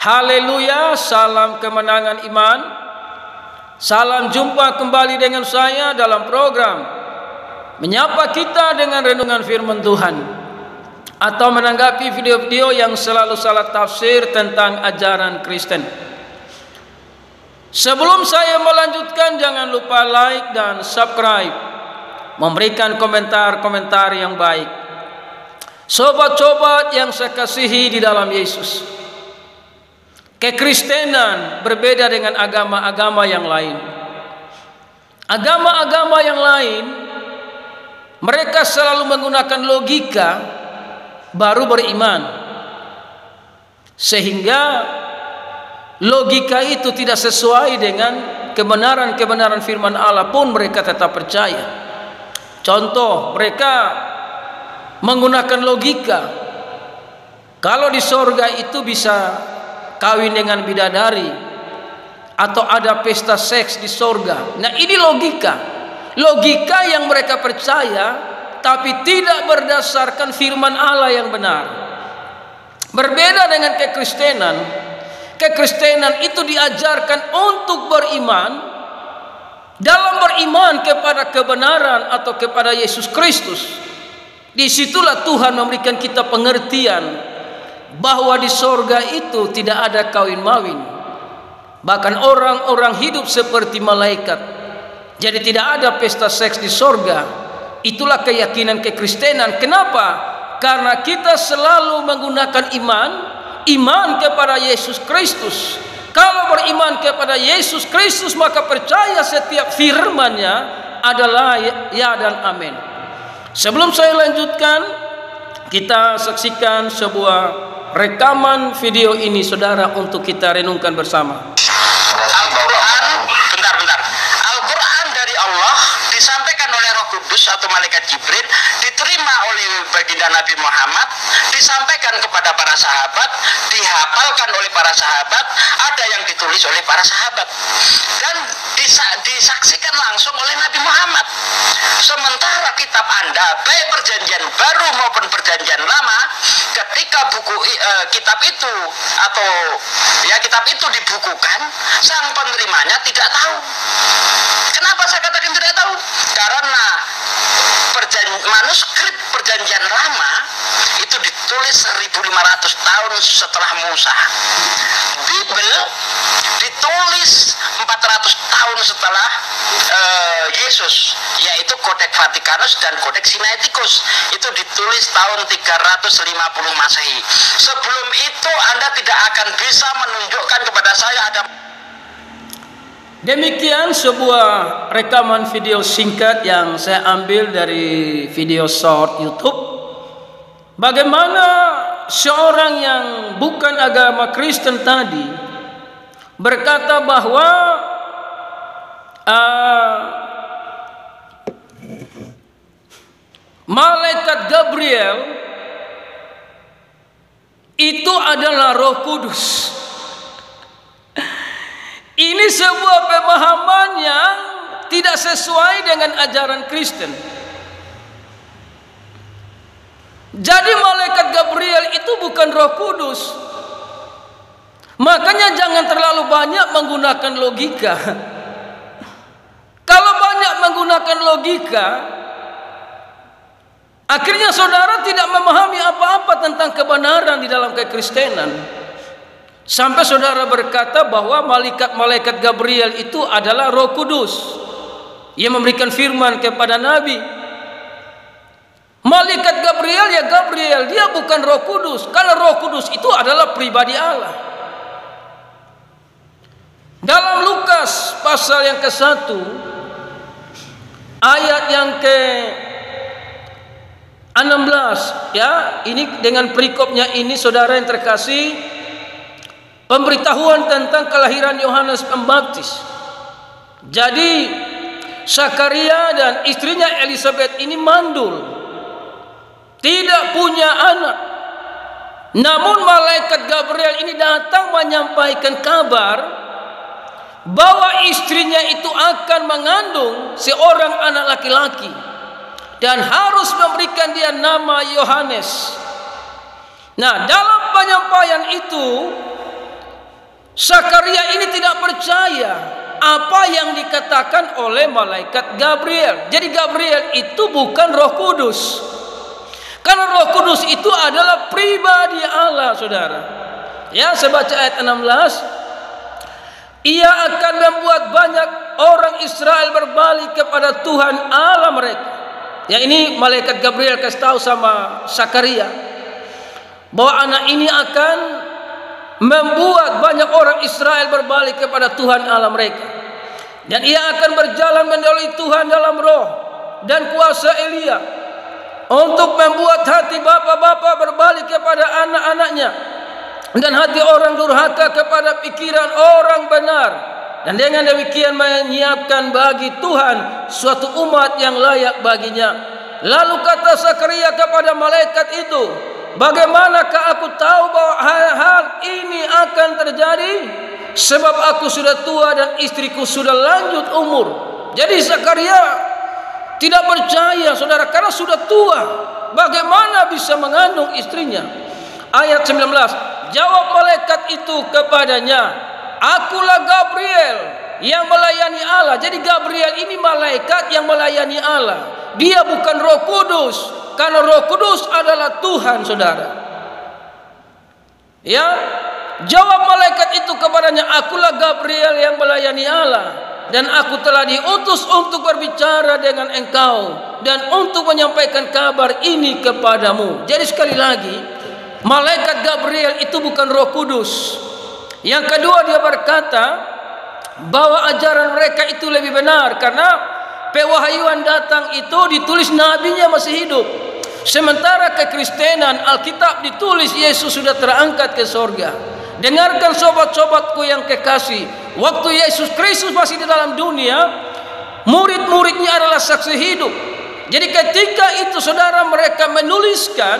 Haleluya, salam kemenangan iman. Salam jumpa kembali dengan saya dalam program Menyapa Kita dengan Renungan Firman Tuhan, atau menanggapi video-video yang selalu salah tafsir tentang ajaran Kristen. Sebelum saya melanjutkan, jangan lupa like dan subscribe, memberikan komentar-komentar yang baik. Sobat-sobat yang saya kasihi di dalam Yesus, kekristenan berbeda dengan agama-agama yang lain. Agama-agama yang lain, mereka selalu menggunakan logika baru beriman, sehingga logika itu tidak sesuai dengan kebenaran-kebenaran firman Allah pun mereka tetap percaya. Contoh, mereka menggunakan logika kalau di sorga itu bisa kawin dengan bidadari, atau ada pesta seks di sorga. Nah, ini logika yang mereka percaya, tapi tidak berdasarkan firman Allah yang benar. Berbeda dengan kekristenan. Kekristenan itu diajarkan untuk beriman. Dalam beriman kepada kebenaran atau kepada Yesus Kristus, disitulah Tuhan memberikan kita pengertian bahwa di sorga itu tidak ada kawin-mawin, bahkan orang-orang hidup seperti malaikat. Jadi tidak ada pesta seks di sorga. Itulah keyakinan kekristenan. Kenapa? Karena kita selalu menggunakan iman kepada Yesus Kristus. Kalau beriman kepada Yesus Kristus, maka percaya setiap firman-Nya adalah ya dan amin. Sebelum saya lanjutkan, kita saksikan sebuah rekaman video ini, saudara, untuk kita renungkan bersama. Al-Quran, bentar. Al-Quran dari Allah disampaikan oleh Roh Kudus atau malaikat Jibril, diterima oleh baginda Nabi Muhammad, disampaikan kepada para sahabat, dihafalkan oleh para sahabat, ada yang ditulis oleh para sahabat, dan disaksikan langsung oleh Nabi Muhammad. Sementara kitab Anda, baik perjanjian baru maupun perjanjian lama, ketika kitab itu kitab itu dibukukan, sang penerimanya tidak tahu. Kenapa saya katakan tidak tahu? Karena manuskrip perjanjian lama itu ditulis 1500 tahun setelah Musa. Bible ditulis 400 tahun setelah Yesus, yaitu Kodeks Vatikanus dan Kodeks Sinaiticus. Itu ditulis tahun 350 Masehi. Sebelum itu Anda tidak akan bisa menunjukkan kepada saya ada. Demikian sebuah rekaman video singkat yang saya ambil dari video short YouTube. Bagaimana seorang yang bukan agama Kristen tadi berkata bahwa malaikat Gabriel itu adalah Roh Kudus. Ini sebuah pemahaman yang tidak sesuai dengan ajaran Kristen. Jadi malaikat Gabriel itu bukan Roh Kudus. Makanya jangan terlalu banyak menggunakan logika. Kalau banyak menggunakan logika, akhirnya saudara tidak memahami apa-apa tentang kebenaran di dalam kekristenan. Sampai saudara berkata bahwa malaikat Gabriel itu adalah Roh Kudus yang memberikan firman kepada Nabi. Malaikat Gabriel ya Gabriel, dia bukan Roh Kudus, karena Roh Kudus itu adalah pribadi Allah. Dalam Lukas pasal yang ke-1 ayat yang ke-16, ya, ini dengan perikopnya ini, saudara yang terkasih, pemberitahuan tentang kelahiran Yohanes Pembaptis. Jadi Zakaria dan istrinya Elizabeth ini mandul, tidak punya anak. Namun malaikat Gabriel ini datang menyampaikan kabar bahwa istrinya itu akan mengandung seorang anak laki-laki dan harus memberikan dia nama Yohanes. Nah, dalam penyampaian itu Zakaria ini tidak percaya apa yang dikatakan oleh malaikat Gabriel. Jadi Gabriel itu bukan Roh Kudus. Karena Roh Kudus itu adalah pribadi Allah, saudara. Ya, saya baca ayat 16. Ia akan membuat banyak orang Israel berbalik kepada Tuhan Allah mereka. Ya, ini malaikat Gabriel kasih tahu sama Zakaria bahwa anak ini akan membuat banyak orang Israel berbalik kepada Tuhan Allah mereka. Dan ia akan berjalan mendahului Tuhan dalam roh dan kuasa Elia untuk membuat hati bapa-bapa berbalik kepada anak-anaknya dan hati orang durhaka kepada pikiran orang benar, dan dengan demikian menyiapkan bagi Tuhan suatu umat yang layak baginya. Lalu kata Zakaria kepada malaikat itu, bagaimanakah aku tahu bahwa hal ini akan terjadi? Sebab aku sudah tua dan istriku sudah lanjut umur. Jadi Zakaria tidak percaya, saudara, karena sudah tua. Bagaimana bisa mengandung istrinya? Ayat 19. Jawab malaikat itu kepadanya, akulah Gabriel yang melayani Allah. Jadi Gabriel ini malaikat yang melayani Allah. Dia bukan Roh Kudus, karena Roh Kudus adalah Tuhan, saudara. Ya, jawab malaikat itu kepadanya, akulah Gabriel yang melayani Allah, dan aku telah diutus untuk berbicara dengan engkau dan untuk menyampaikan kabar ini kepadamu. Jadi sekali lagi, malaikat Gabriel itu bukan Roh Kudus. Yang kedua, dia berkata bahwa ajaran mereka itu lebih benar karena pewahyuan datang itu ditulis nabinya masih hidup. Sementara kekristenan Alkitab ditulis Yesus sudah terangkat ke sorga. Dengarkan sobat-sobatku yang kekasih, waktu Yesus Kristus masih di dalam dunia, murid-muridnya adalah saksi hidup. Jadi ketika itu, saudara, mereka menuliskan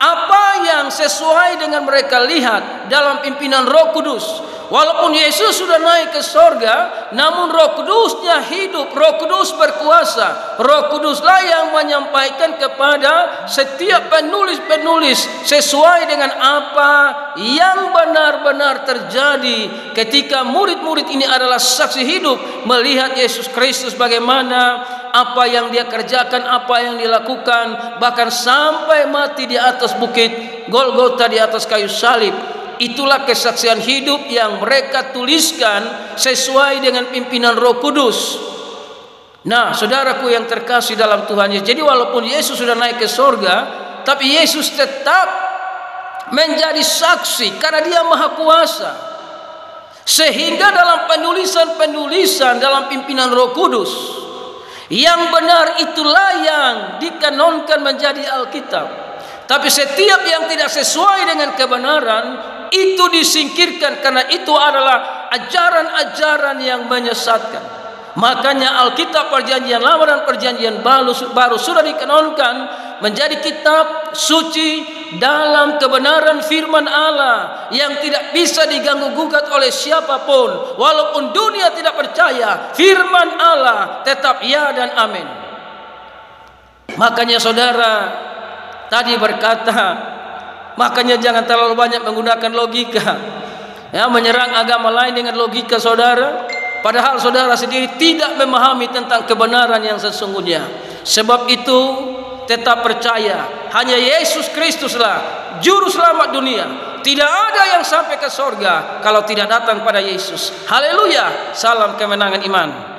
apa yang sesuai dengan mereka lihat dalam pimpinan Roh Kudus. Walaupun Yesus sudah naik ke sorga, namun Roh Kudusnya hidup, Roh Kudus berkuasa. Roh Kuduslah yang menyampaikan kepada setiap penulis-penulis sesuai dengan apa yang benar-benar terjadi ketika murid-murid ini adalah saksi hidup melihat Yesus Kristus bagaimana apa yang dia kerjakan, apa yang dilakukan, bahkan sampai mati di atas bukit Golgota, di atas kayu salib. Itulah kesaksian hidup yang mereka tuliskan sesuai dengan pimpinan Roh Kudus. Nah, saudaraku yang terkasih dalam Tuhan Yesus, jadi walaupun Yesus sudah naik ke sorga, tapi Yesus tetap menjadi saksi karena dia maha kuasa. Sehingga dalam penulisan-penulisan dalam pimpinan Roh Kudus, yang benar itulah yang dikanonkan menjadi Alkitab. Tapi setiap yang tidak sesuai dengan kebenaran itu disingkirkan karena itu adalah ajaran-ajaran yang menyesatkan. Makanya Alkitab Perjanjian Lama dan Perjanjian Baru sudah dikanonkan menjadi kitab suci dalam kebenaran firman Allah yang tidak bisa diganggu gugat oleh siapapun. Walaupun dunia tidak percaya, firman Allah tetap ya dan amin. Makanya saudara tadi berkata, makanya jangan terlalu banyak menggunakan logika, ya, menyerang agama lain dengan logika, saudara. Padahal saudara sendiri tidak memahami tentang kebenaran yang sesungguhnya. Sebab itu tetap percaya hanya Yesus Kristuslah juru selamat dunia. Tidak ada yang sampai ke sorga kalau tidak datang pada Yesus. Haleluya, salam kemenangan iman.